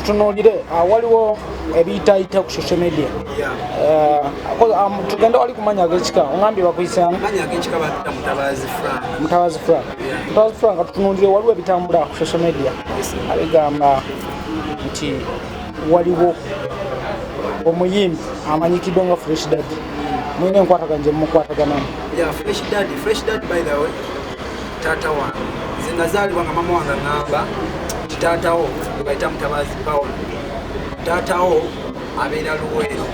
tutunuulire waliwo ebiyitaayita ku social media tugenda wali kumanya ag'ekika ongambye bakuyisanga Mutabazi Frank tutunuulire waliwo ebitambula ku social media abigamba nti waliwo omuyimbi amanyikiddwa nga Fresh Daddy mwine enkwatagana gye mumukwataganamu. Fresh Daddy by the way taata wange nze nazaalibwa nga mama wange ngamba taatawo bayita Mutabazi Paul taatawo abeera Luweero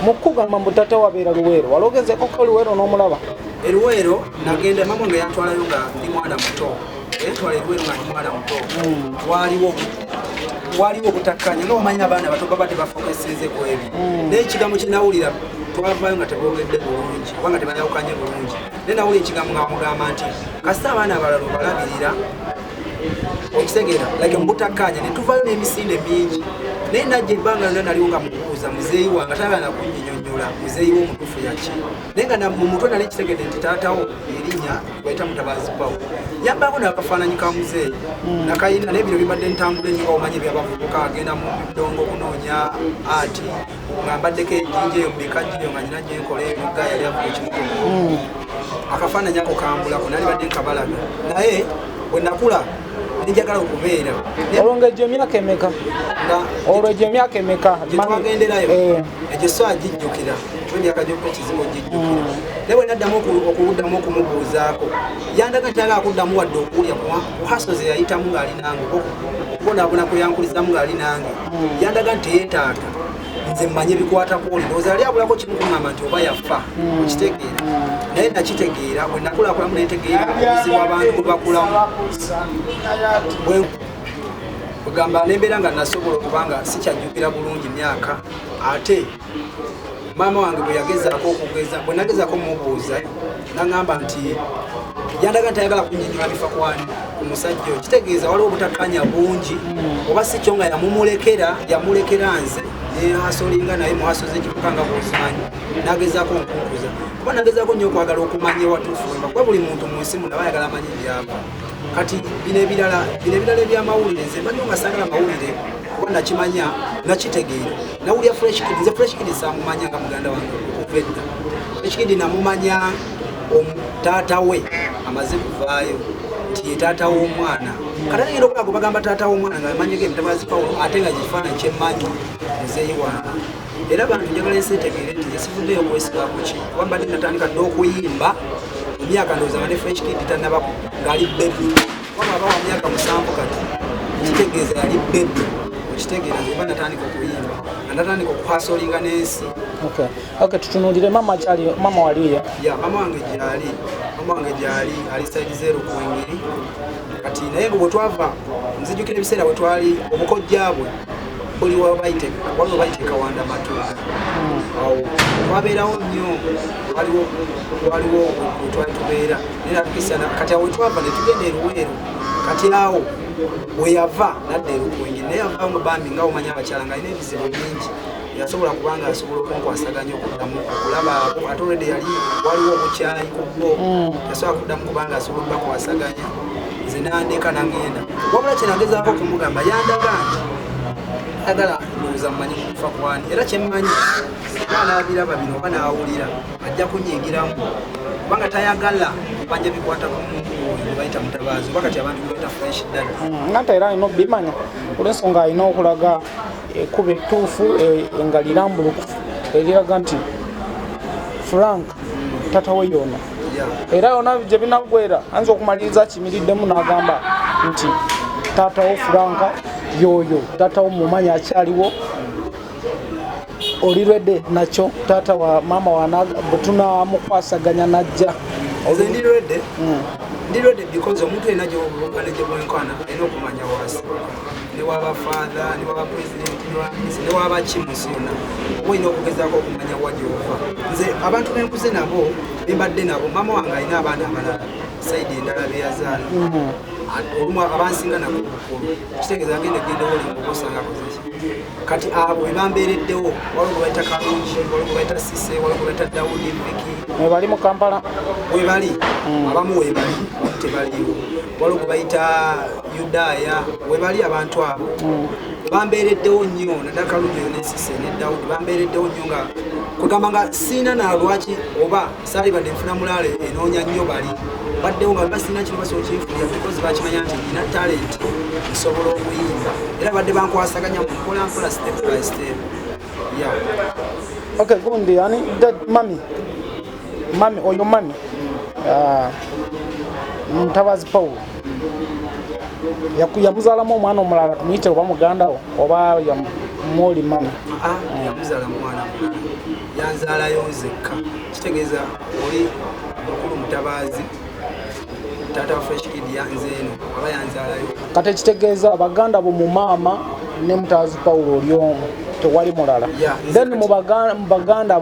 mukugamba mbu taatawo abeera Luweero walogezeko ko Luweero n'omulaba Luweero nagenda mama wange yantwalayo nga ndi mwana muto yantwala Luweero nga ndi mwana muto waliwo okutakkanya n'omanya abaana bato baba tebafokesinze ku ebyo naye ekigambo kinawulira twavaayo nga tebogedde bulungi oba nga tebayawukanye bulungi naye nawulira ekigambo nga bamugamba nti kasita abaana abalala obalabirira okusegeera like mbutakkanya ne tuvaayo n'emisinde mingi naye najja ebbanga lyonna naliwo nga mukubuuza muzeeyi wange atayagala nakunnyonyola muzeeyi w'omutuufu yaki naye nga mu mutwe nali kitegedde nti taatawo erinnya bayita Mutabazi Paul yambako n'akafaananyi ka muzeeyi nakayina naye bino bibadde ntambula ennyo omanyi ebyabavubuka agenda mu bidongo okunoonya ati nga mbaddeko ejjinja eyo bikajjiyo nga nyina gyenkola emigga yali avuga ekimukono akafaananyi ako kambulako nali badde nkabalaga naye bwe nakula njagala okubeera olwongejjo emyaka emeka olwejjo emyaka emeka twagenderayo egyo so agijjukira emyaka gyokka ekizibu ogijjukira naye bwe naddamu okuddamu okumubuuzaako yandaga nti agala kuddamu wadde okuwulya kuhaso ze yayitamu ng'ali nange okubonaabona kwe yankulizamu ng'ali nange yandaga nti yeetaata nze mmanye ebikwatako oli ndowooza yali abulako kimu kuŋŋamba nti oba yafa okitegeera naye nakitegeera bwe nakulakulamu netegeera obuzibu abantu bwe bakulamu bwegamba nembeera nga nasobola okubanga sikyajjukira bulungi myaka ate maama wange bwe yagezaako okugeza bwe nagezaako mumubuuza naŋŋamba nti yandaga nti ayagala kunnyonnyola bifa kwani ku musajja oyo kitegeeza waliwo obutakkanya bungi oba si kyo nga yamulekera nze nehasolinga naye muhasoze ekikukanga bwozimanyi nagezaako nkunkuza kuba nagezaako nnyo okwagala okumanya ewatuufu wemba kuba buli muntu mu nsi muno aba ayagala amanyi byava kati bino ebirala ebyamawulire nze mbadde nga sagala mawulire kuba nakimanya nakitegeera nawulira Fresh Kid nze Fresh Kid saamumanya nga muganda wange okuva edda Fresh Kid namumanya taata we amaze kuvaayo nti ye taata w'omwana kati nagenda okulago bagamba taata w'omwana nga amanyege Mutabazi Paul ate nga kifaananyi kyemmanyi muzeeyi wange era bantu njagala ensi etegeere nti nze sivuddeyo kwesigaako ki kuba mbadde natandika dde okuyimba emyaka ndowooza nga ne Fresh Kid tannabako ng'ali bebi waba aba wa myaka 7 kati kitegeeza yali bebi okitegeera nze oba natandika okuyimba nga natandika okuhasolinga n'ensi tutunuulire mama waliya mama wange gyali ali side zero ku Engeri kati naye bwe twava nzijukira ebiseera bwe twali obukojjabwe waliwo bayiteeka wanda matuga awo twabeerawo nnyo waliwo twali tubeera nayeakisana kati awo wetwava netugenda eruweero kati awo weyava nadda erukwenge naye avaawo nga bambi nga omanya abakyala nga alina ebizibu bingi yasobola kubanga asobola okunkwasaganya okuddamu okulaba ate olwedde yali waliwo obukyayi ku bbo yasobola kuddamu kubanga asobola okubakwasaganya nze nandeka nagenda wabula kyenagezaako okumugamba yandaga nti ayagala ndowooza mumanyi kufa kwani era kyemmanyi naabiraba bino oba naawulira ajja kunyingiramu kubanga tayagala manja bikwata ku muntu oyo bayita Mutabazi oba kati abantu bayita Fresh Daddy nganta era alina obimanya olw'ensonga alina okulaga ekuba ettuufu nga lirambulukufu eriraga nti Frank tata we yonna era yonna gye binagwera anza okumaliriza kimiriddemu n'agamba nti taata wo Frank yoyo taata wo mumanyi akyaliwo olirwedde nakyo taata wa maama bwetunamukwasaganya najja nze ndirwedde because omuntu alina gyobulukane gye bwenkana alina okumanya waasi newaba father newaba president newaba kimusi yonna oba olina okugezaako okumanya wagyova nze abantu benkuze nabo bembadde nabo maama wange alina abaana abalala saidi endala beyazaala olumu abansinga nabo bukulu kitegeeza agenda olinga kozeki kati abo bebambeereddewo waliwo gwe bayita Kalungi waliwo gwe bayita Sise waliwo gwe bayita Dawudi Mbeki webali mu Kampala webali abamu webali tebaliwo waliwo bayita Yudaya we bali abantu abo bambeereddewo nnyo naddala Kalungi ne Cissy ne Daudi bambeereddewo nnyo nga kugamba nga siina na lwaki oba saali badde nfuna mulaale enoonya nnyo bali baddewo nga basiina kino basobola kinfulira because bakimanya nti nina talent nsobola okuyimba era badde bankwasaganya mu mpolampola step by step. Okay, gundi yani mami oyo mami Mutabazi Paul yamuzaalamu omwana omulala tumuyite oba muganda wo oba yamuli mami? Yamuzaala mwana yanzaalayo nzekka kitegeeza oli mukulu Mutabazi taata wa Fresh Kid yanze eno aba yanzaalayo kati ekitegeeza baganda bo mu maama ne Mutabazi Paul oli omu tewali mulala. Then mu baganda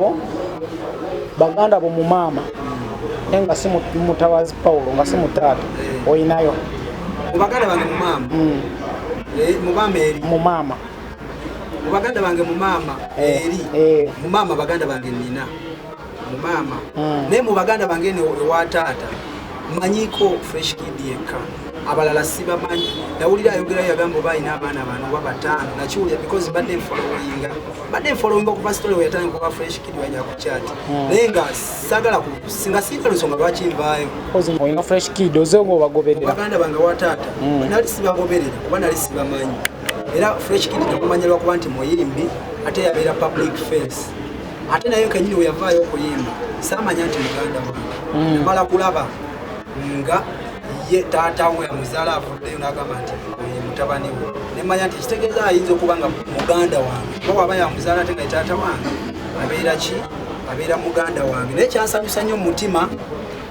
bo mu maama nga si Mutabazi Paul nga si mutaata oyinayo mu baganda bange mu maama mu maama mu baganda bange mu maama eri mu maama baganda bange nina mu maama naye mu baganda bange ewa taata manyiko Fresh Kid yekka abalala sibamanyi nawulira ayogerayo yagamba bayina abaana bano oba bataano nakiwulira because badde nfolowinga okuva story weyatandika kuba Fresh Kid wajja ku chat naye nga sagala singa siika lusonga lwaki nvaayo oyina Fresh Kid oze ng'obagoberera baganda bange wa taata nali sibagoberera oba nali sibamanyi era Fresh Kid nakumanya lwakuba nti muyimbi ate yabeera public face ate naye kenyini weyavaayo okuyimba saamanya nti muganda wange mala kulaba nga ye taata we amuzaala avuddeyo n'agamba nti ye mutabani we nemanya nti kitegeeza ayinza okuba nga muganda wange oba waba yamuzaala ate nga ye taata wange abeera muganda wange naye kyansanyusa nnyo mu mutima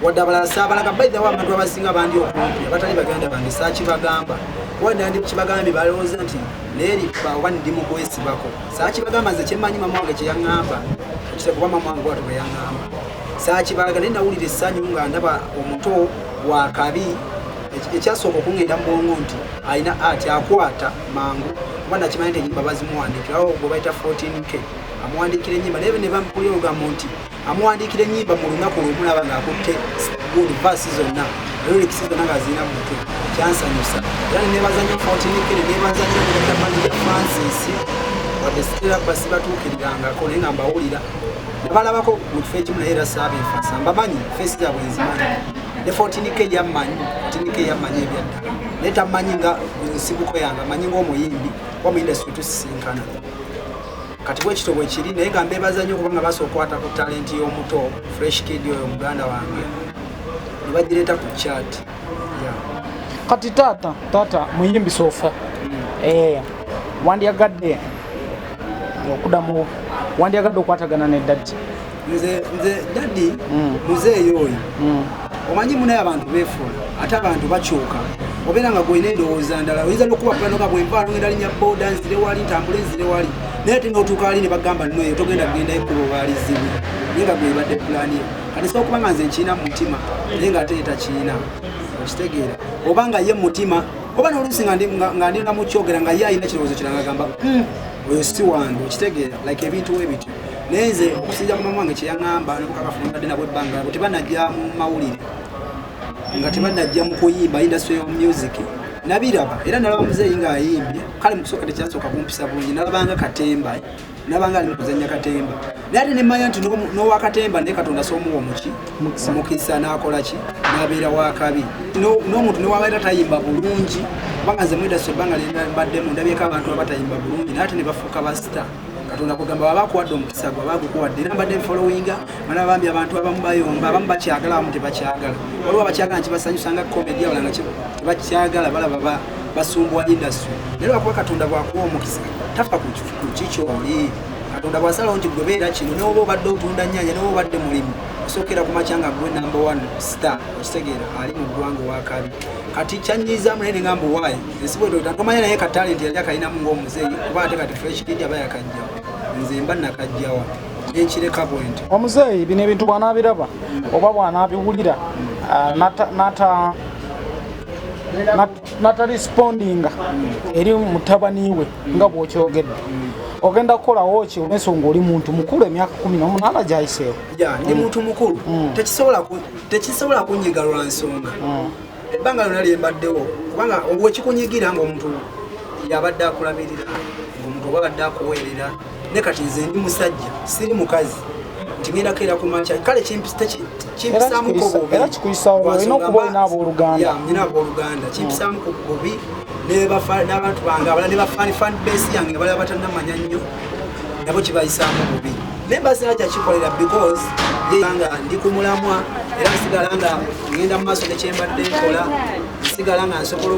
wadde abalala saabalaga baithawo abantu abasinga bandi okumpi abatali baganda bange saakibagamba wadde andi kibagambye balowooza nti neeriba oba ndi mu kwesibako saakibagamba nze kyemmanyi mama wange kyeyaŋŋamba kuba mama wange watu bwe yaŋŋamba saakibalaga naye nawulira essanyu nga ndaba omuto wa kabi ekyasooka okuŋŋenda mu bwongo nti alina ati akwata mangu kuba nakimanyi nti enyimba bazimuwandiikira awo gwe bayita 14K amuwandiikira enyimba naye ne bampulira olugambo nti amuwandiikira enyimba mu lunaku lwomulaba ng'akutte good verse zonna lyrics zonna nga zirina mu mutwe kyansanyusa era ne neebaza nnyo 14K ne neebaza nnyo manager Francis wadde sitera basibatuukirirangako naye nga mbawulira nabalabako mu kifo ekimu naye era saabeefasa mbamanyi feesi zaabwe nzimanyi ne 14K yammanyi ebyaddala naye tamanyi nga nsibuko yange amanyi ng'omuyimbi wa mu industry tusisinkana kati bwekito bwe kiri naye nga mbeebaza nnyo okuba nga basooka okwata ku talenti y'omuto Fresh Kid oyo muganda wange ne bagireeta ku chat. Kati taata muyimbi sofa wandyagadde okuddamu wandyagadde okwatagana ne daddi? Nze daddi muzeeyo oyo omanyi munaye abantu beefula ate abantu bakyuka obeera nga gwena endowooza ndala oyinza n'okubapula nga bwenvaalo ngenda linnya booda nzire wali ntambule nzire wali naye ate n'otuuka wali ne bagamba nnoyo togenda kugenda ekkuba obaalizibu naye nga gwe badde pulaani kati sobola okuba nga nze nkiina mu mutima naye nga ate takiina okitegeera oba nga ye mu mutima oba n'oluusi nga ndina mu kyogera nga ye alina kirowoozo kiranga agamba oyo si wange okitegeera like ebintu webityo naye nze okusinza ku mama wange kyeyaŋŋamba nokukakafunadde nabwe ebbanga bwe tebanajja mu mawulire nga tebanajja mu kuyimba industry of music nabiraba era nalaba muzeeyi ng'ayimbye kale mu kusooka tekyasooka kumpisa bulungi nalabanga katemba nalabanga ali mu kuzannya katemba naye ate nemmanya nti n'owa katemba naye Katonda soomuwa mukisa n'akola ki n'abeera wakabi n'omuntu newabaera tayimba bulungi kubanga nze mu industry ebbanga lyenbaddemu ndabyeko abantu abatayimba bulungi naye ate ne bafuuka basita Katonda kugamba babakuwadde omukisa gwe bagukuwadde era mbadde followinga mana bambi abantu abamu bayomba abamu bakyagala abamu tebakyagala waliwo abakyagala nkibasanyusa nga komedi abalala nga tebakyagala balaba basumbuwa industry naye lwakuba Katonda bwakuwa omukisa tafa ku kikyoli Katonda bwasalawo nti gwe beera kino newoba obadde otunda nnyanja newoba obadde mulimu osookera ku makya nga gwe number 1 star okitegeera ali mu ggwanga owakabi kati kyanyiizaamu naye nengamba owaayi ensibwetota tomanya naye katalenti yali akalinamu ng'omuzeeyi kuba ate kati Fresh Kid aba yakajjawa nze mba nakajjawa nenkireka bwenti omuzeeyi bino ebintu bw'anaabiraba oba bw'anaabiwulira natarisipondinga eri mutabani we nga bw'okyogedde ogenda kukolawo ki olw'ensonga oli muntu mukulu emyaka 18 gyayiseewo ndi muntu mukulu tekisobola kunyiga lwa nsonga ebbanga lyonna lyembaddewo kubanga wekikunyigira ng'omuntu yabadde akulabirira ng'omuntu obabadde akuweerera ne kati nze ndi musajja siri mukazi nti ŋŋendako era ku makya kale kimpisaamuko bubi era kikuyisawo olina okuba olina abooluganda nina abooluganda kimpisaamuko bubi n'abantu bange abalala ne fan base yange nga balaba batannamanya nnyo nabo kibayisaamu bubi naye mbasinga kyakikolera because yanga ndi ku mulamwa era nsigala nga ŋŋenda mu maaso nekyembadde nkola nsigala nga nsobola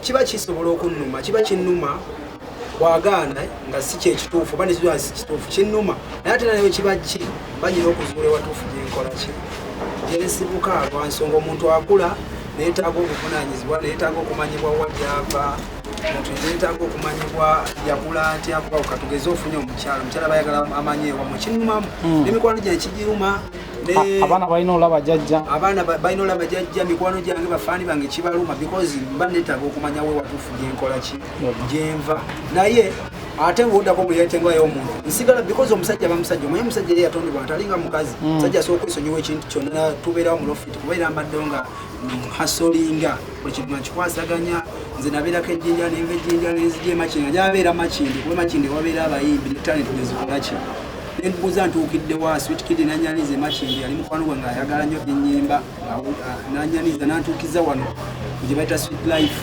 kiba kisobola okunnuma kiba kinnuma wagaana nga si kyekituufu oba nekiba si kituufu kinnuma naye ate nayo kiba ki banyina okuzuula ewatuufu gyenkola ki gyesibuka lwa nsonga omuntu akula neetaaga obuvunaanyizibwa neetaaga okumanyibwa wagyava omuntu neetaaga okumanyibwa yakula atya katugeze ofunye omukyala bayagala amanye ewamu kinnumamu n'emikwano gyange kigiruma abaana balina olaba jjajja abaana balina olaba jjajja mikwano gyange bafaani bange kibaluma because mba neetaaga okumanya we watuufu gyenkola ki gyenva naye ate ng'oddako muyetengo y'omuntu nsigala because omusajja bamusajja omanyi omusajja yali yatondebwa ntalinga mukazi musajja asobola okwesonyiwa ekintu kyonna tubeerawo mu lofiti kubeera mbaddewo nga hasolinga buli kintu nakikwasaganya nze nabeerako ejjinja nenva ejjinja nenzija emakindi gyabeera makindi kuba makindi wabeera abayimbi ne talenti nezikolaki nembuuza ntuukidde wa sweet kid nanyaniza emakindi ali mukwano gwe ng'ayagala nnyo byennyimba nanyaniza nantuukiza wano gye bayita sweet life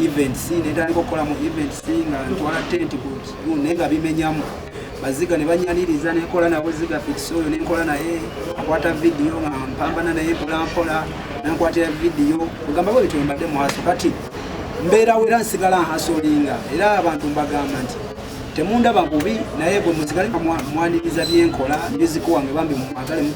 events netandika okukola mu events nga ntwala tenti naye nga bimenyamu baziga ne banyaniriza nenkola nabo ziga fix oyo nenkola naye akwata vidiyo nga mpambana naye mpolampola nankwatira vidiyo kugamba bwe bityo mbadde mu haso kati mbeerawo era nsigala nhasolinga era abantu mbagamba nti temundaba bubi naye bwe musigale nga mwaniriza byenkola music wange bambi mwagale